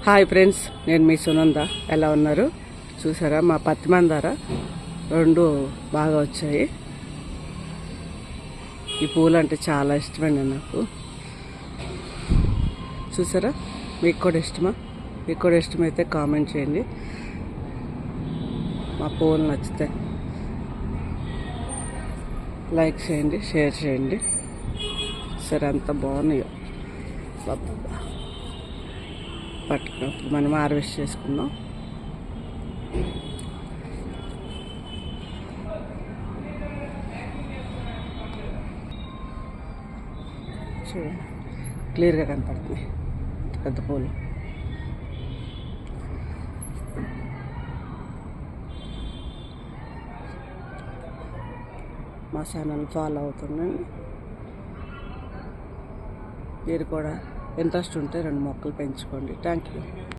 Hi friends, నేను మీ సునంద. ఎలా ఉన్నారు? చూసారా మా పత్తి మందార రెండు బాగా వచ్చాయి. ఈ పూలు అంటే చాలా ఇష్టమండి నాకు. చూసారా, మీకు కూడా ఇష్టమా? మీకు కూడా ఇష్టమైతే కామెంట్ చేయండి. మా పూలు నచ్చితే లైక్ చేయండి, షేర్ చేయండి. సరే, అంత బాగున్నాయో పట్టుకున్నప్పుడు మనం హార్వెస్ట్ చేసుకుందాం. చూడండి, క్లియర్గా కనపడుతున్నాయి పెద్ద పూలు. మా ఛానల్ ఫాలో అవుతుండండి. మీరు కూడా ఇంట్రెస్ట్ ఉంటే 2 మొక్కలు పెంచుకోండి. Thank you.